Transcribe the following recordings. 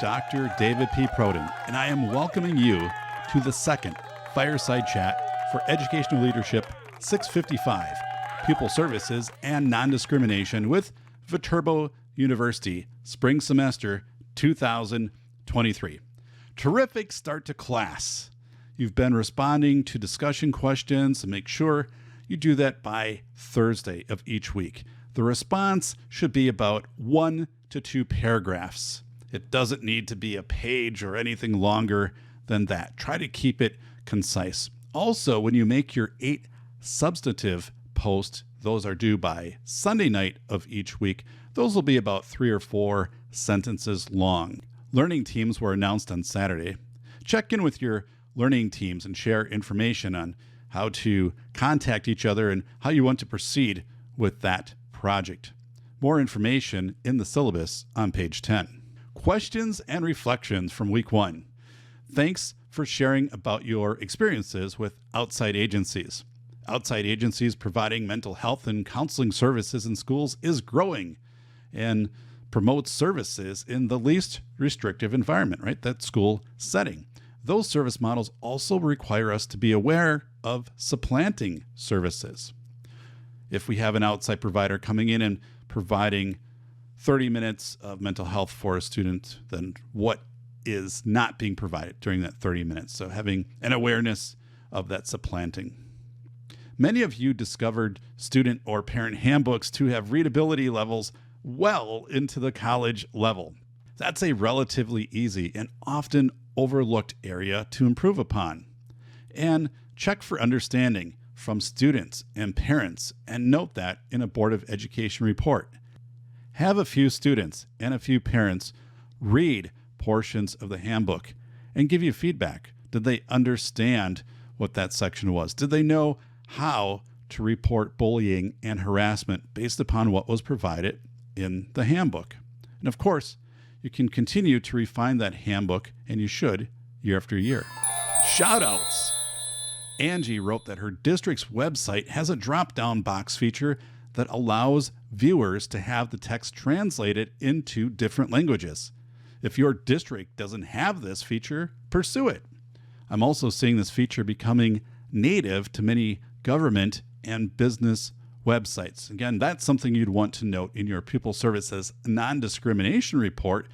Dr. David P. Perrodin, and I am welcoming you to the second Fireside Chat for Educational Leadership 655, Pupil Services and Non-Discrimination with Viterbo University, Spring Semester 2023. Terrific start to class. You've been responding to discussion questions, and make sure you do that by Thursday of each week. The response should be about 1 to 2 paragraphs. It doesn't need to be a page or anything longer than that. Try to keep it concise. Also, when you make your 8 substantive posts, those are due by Sunday night of each week. Those will be about 3 or 4 sentences long. Learning teams were announced on Saturday. Check in with your learning teams and share information on how to contact each other and how you want to proceed with that project. More information in the syllabus on page 10. Questions and reflections from week 1. Thanks for sharing about your experiences with outside agencies. Outside agencies providing mental health and counseling services in schools is growing and promotes services in the least restrictive environment, right? That school setting. Those service models also require us to be aware of supplanting services. If we have an outside provider coming in and providing 30 minutes of mental health for a student, then what is not being provided during that 30 minutes? So having an awareness of that supplanting. Many of you discovered student or parent handbooks to have readability levels well into the college level. That's a relatively easy and often overlooked area to improve upon. And check for understanding from students and parents, and note that in a Board of Education report. Have a few students and a few parents read portions of the handbook and give you feedback. Did they understand what that section was? Did they know how to report bullying and harassment based upon what was provided in the handbook? And of course, you can continue to refine that handbook, and you should, year after year. Shoutouts. Angie wrote that her district's website has a drop-down box feature that allows viewers to have the text translated into different languages. If your district doesn't have this feature, pursue it. I'm also seeing this feature becoming native to many government and business websites. Again, that's something you'd want to note in your Pupil Services non-discrimination report,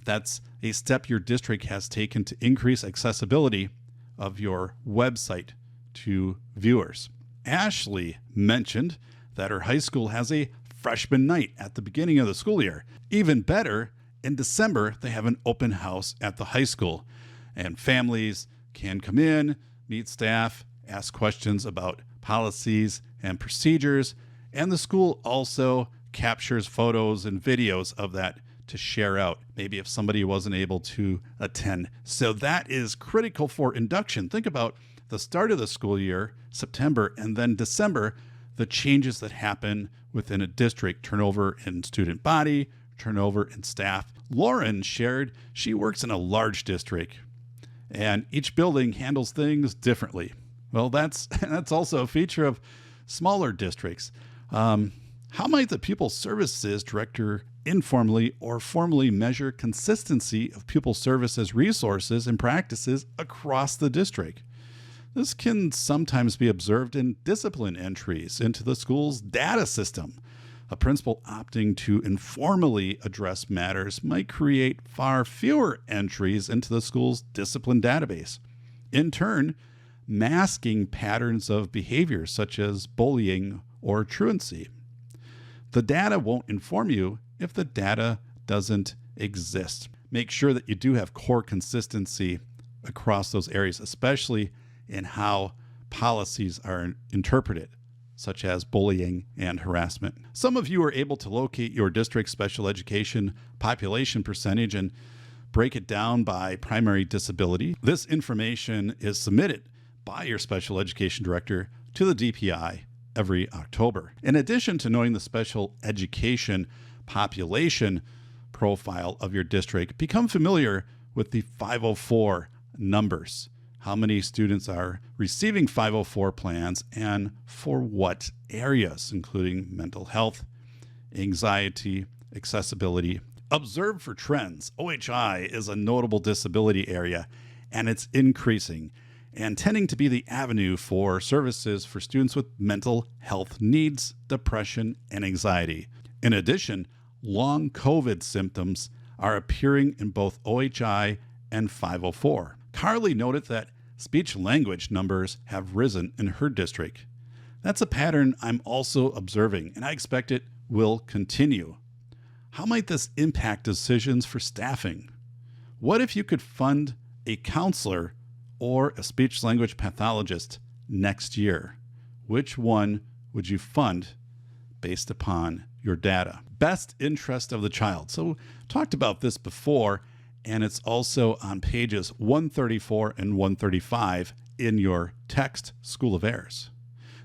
that's a step your district has taken to increase accessibility of your website to viewers. Ashley mentioned that her high school has a freshman night at the beginning of the school year. Even better, in December, they have an open house at the high school, and families can come in, meet staff, ask questions about policies and procedures, and the school also captures photos and videos of that to share out, maybe if somebody wasn't able to attend. So that is critical for induction. Think about the start of the school year, September, and then December, the changes that happen within a district, turnover in student body, turnover in staff. Lauren shared she works in a large district, and each building handles things differently. Well, that's also a feature of smaller districts. How might the Pupil Services Director informally or formally measure consistency of pupil services resources and practices across the district? This can sometimes be observed in discipline entries into the school's data system. A principal opting to informally address matters might create far fewer entries into the school's discipline database. In turn, masking patterns of behavior such as bullying or truancy. The data won't inform you if the data doesn't exist. Make sure that you do have core consistency across those areas, especially in how policies are interpreted, such as bullying and harassment. Some of you are able to locate your district's special education population percentage and break it down by primary disability. This information is submitted by your special education director to the DPI every October. In addition to knowing the special education population profile of your district, become familiar with the 504 numbers. How many students are receiving 504 plans and for what areas, including mental health, anxiety, accessibility, Observe for trends. OHI is a notable disability area, and it's increasing and tending to be the avenue for services for students with mental health needs, depression, and anxiety. In addition, long COVID symptoms are appearing in both OHI and 504. Carly noted that speech language numbers have risen in her district. That's a pattern I'm also observing, and I expect it will continue. How might this impact decisions for staffing? What if you could fund a counselor or a speech language pathologist next year? Which one would you fund based upon your data? Best interest of the child. So talked about this before, and it's also on pages 134 and 135 in your text School of Errors.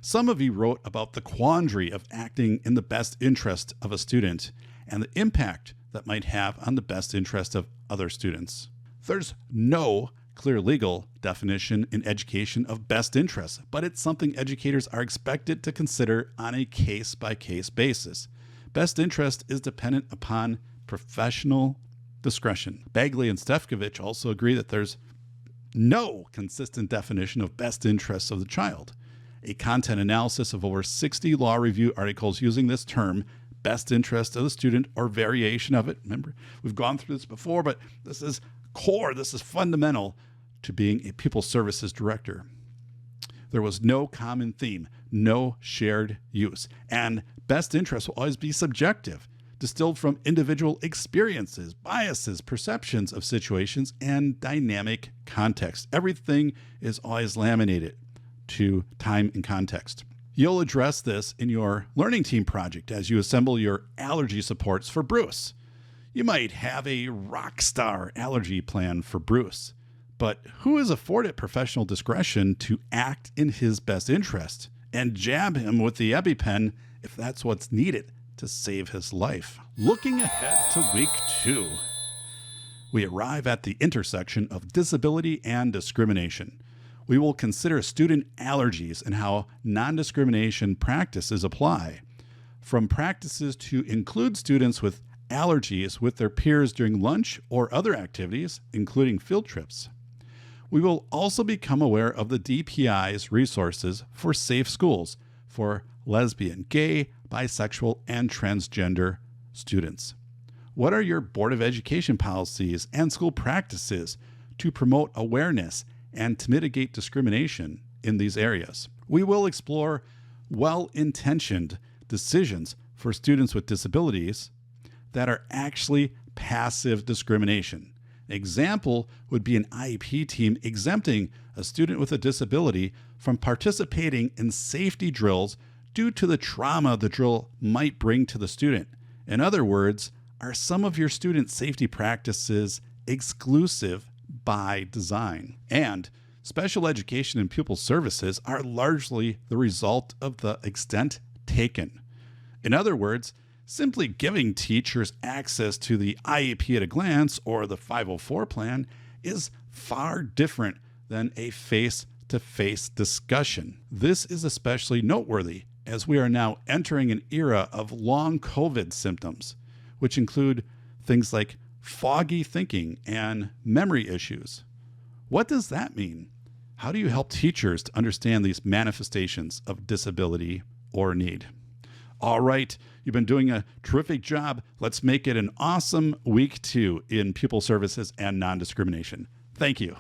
Some of you wrote about the quandary of acting in the best interest of a student and the impact that might have on the best interest of other students. There's no clear legal definition in education of best interest, but it's something educators are expected to consider on a case-by-case basis. Best interest is dependent upon professional discretion. Bagley and Stefkovich also agree that there's no consistent definition of best interests of the child. A content analysis of over 60 law review articles using this term, best interest of the student, or variation of it. Remember, we've gone through this before, but this is core, this is fundamental to being a pupil services director. There was no common theme, no shared use, and best interest will always be subjective, distilled from individual experiences, biases, perceptions of situations, and dynamic context. Everything is always laminated to time and context. You'll address this in your learning team project as you assemble your allergy supports for Bruce. You might have a rock star allergy plan for Bruce, but who is afforded professional discretion to act in his best interest and jab him with the EpiPen if that's what's needed to save his life? Looking ahead to week 2, we arrive at the intersection of disability and discrimination. We will consider student allergies and how non-discrimination practices apply, from practices to include students with allergies with their peers during lunch or other activities, including field trips. We will also become aware of the DPI's resources for safe schools for lesbian, gay, bisexual, and transgender students. What are your Board of Education policies and school practices to promote awareness and to mitigate discrimination in these areas? We will explore well-intentioned decisions for students with disabilities that are actually passive discrimination. An example would be an IEP team exempting a student with a disability from participating in safety drills due to the trauma the drill might bring to the student. In other words, are some of your student safety practices exclusive by design? And special education and pupil services are largely the result of the extent taken. In other words, simply giving teachers access to the IEP at a glance or the 504 plan is far different than a face-to-face discussion. This is especially noteworthy as we are now entering an era of long COVID symptoms, which include things like foggy thinking and memory issues. What does that mean? How do you help teachers to understand these manifestations of disability or need? All right, you've been doing a terrific job. Let's make it an awesome week 2 in pupil services and non-discrimination. Thank you.